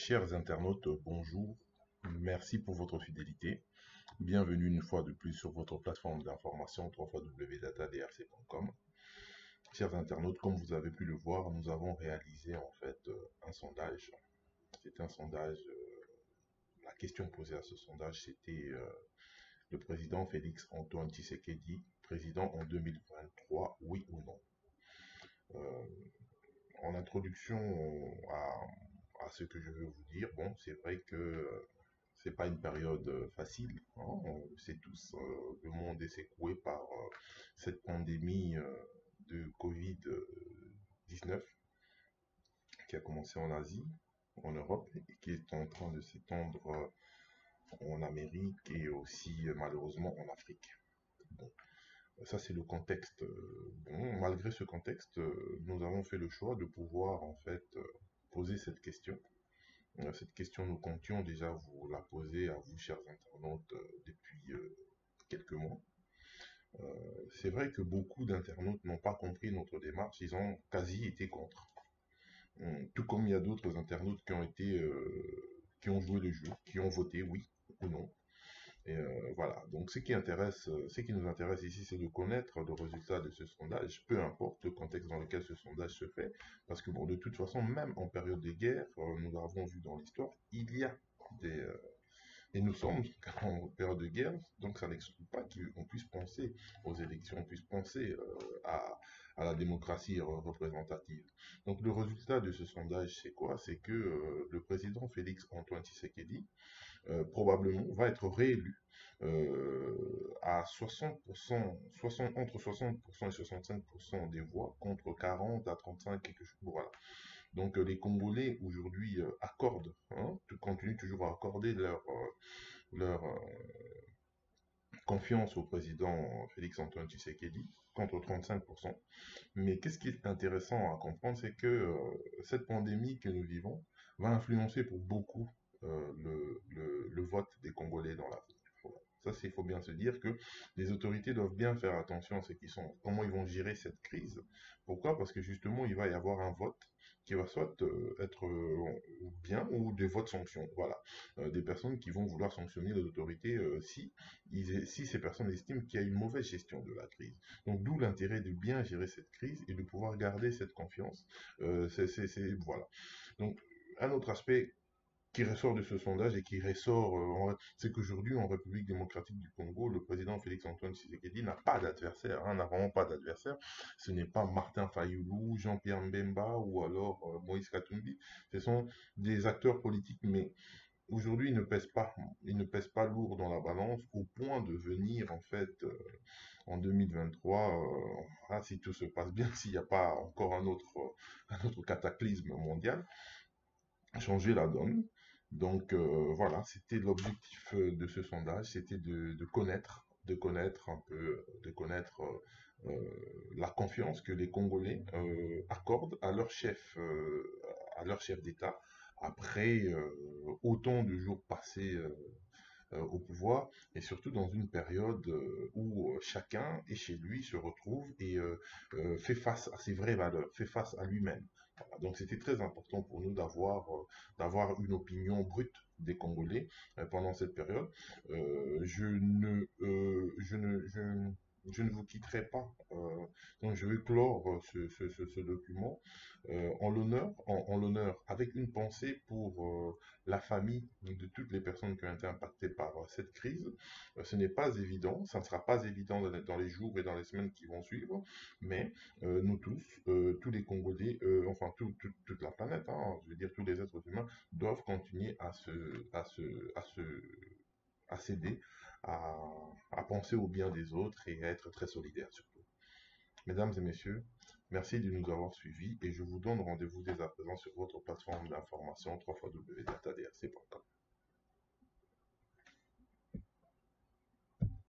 Chers internautes, bonjour. Merci pour votre fidélité. Bienvenue une fois de plus sur votre plateforme d'information www.datadrc.com. Chers internautes, comme vous avez pu le voir, nous avons réalisé en fait un sondage. C'était un sondage. La question posée à ce sondage, c'était le président Félix Antoine Tshisekedi, président en 2023, oui ou non. Euh, En introduction à ce que je veux vous dire, bon, c'est vrai que c'est pas une période facile, hein, on le sait tous, le monde est secoué par cette pandémie de Covid-19 qui a commencé en Asie, en Europe, et qui est en train de s'étendre en Amérique et aussi malheureusement en Afrique. Bon, ça c'est le contexte. Bon, malgré ce contexte, nous avons fait le choix de pouvoir en fait poser cette question. Cette question, nous comptions déjà vous la poser à vous, chers internautes, depuis quelques mois. C'est vrai que beaucoup d'internautes n'ont pas compris notre démarche, ils ont quasi été contre. Tout comme il y a d'autres internautes qui ont été, qui ont joué le jeu, qui ont voté oui ou non. Et voilà. Donc, ce qui nous intéresse ici, c'est de connaître le résultat de ce sondage, peu importe le contexte dans lequel ce sondage se fait, parce que bon, de toute façon, même en période de guerre, nous l'avons vu dans l'histoire, il y a des, et nous sommes en période de guerre, donc ça n'exclut pas qu'on puisse penser aux élections, on puisse penser à la démocratie représentative. Donc le résultat de ce sondage, c'est quoi? C'est que le président Félix Antoine Tshisekedi probablement va être réélu à 60%, entre 60% et 65% des voix contre 40 à 35 quelque chose. Voilà. Donc les Congolais aujourd'hui accordent, hein, continuent toujours à accorder leur confiance au président Félix Antoine Tshisekedi contre 35%. Mais qu'est-ce qui est intéressant à comprendre, c'est que cette pandémie que nous vivons va influencer pour beaucoup le vote des Congolais dans l'avenir. Voilà. Ça, il faut bien se dire que les autorités doivent bien faire attention à ce qu'ils sont, comment ils vont gérer cette crise. Pourquoi? Parce que justement, il va y avoir un vote qui va soit être bien ou des votes sanctions. Voilà. Des personnes qui vont vouloir sanctionner les autorités si ces personnes estiment qu'il y a une mauvaise gestion de la crise. Donc d'où l'intérêt de bien gérer cette crise et de pouvoir garder cette confiance. Voilà. Donc un autre aspect qui ressort de ce sondage et qui ressort, c'est qu'aujourd'hui, en République démocratique du Congo, le président Félix-Antoine Tshisekedi n'a pas d'adversaire, hein, n'a vraiment pas d'adversaire. Ce n'est pas Martin Fayoulou, Jean-Pierre Mbemba ou alors Moïse Katumbi. Ce sont des acteurs politiques, mais aujourd'hui, ils ne pèsent pas lourd dans la balance au point de venir, en fait, en 2023, si tout se passe bien, s'il n'y a pas encore un autre cataclysme mondial, changer la donne. Donc voilà, c'était l'objectif de ce sondage, c'était de connaître un peu, de connaître la confiance que les Congolais accordent à leur chef d'État après autant de jours passés au pouvoir et surtout dans une période où chacun est chez lui, se retrouve et fait face à ses vraies valeurs, fait face à lui-même. Voilà. Donc c'était très important pour nous d'avoir une opinion brute des Congolais pendant cette période. Je ne vous quitterai pas. Donc je vais clore ce document en l'honneur avec une pensée pour la famille de toutes les personnes qui ont été impactées par cette crise. Ce n'est pas évident, ça ne sera pas évident dans les jours et dans les semaines qui vont suivre, mais nous tous, tous les Congolais, enfin toute la planète, hein, je veux dire tous les êtres humains, doivent continuer à s'aider, à, à penser au bien des autres et à être très solidaires surtout. Mesdames et messieurs, merci de nous avoir suivis et je vous donne rendez-vous dès à présent sur votre plateforme d'information www.datadrc.com.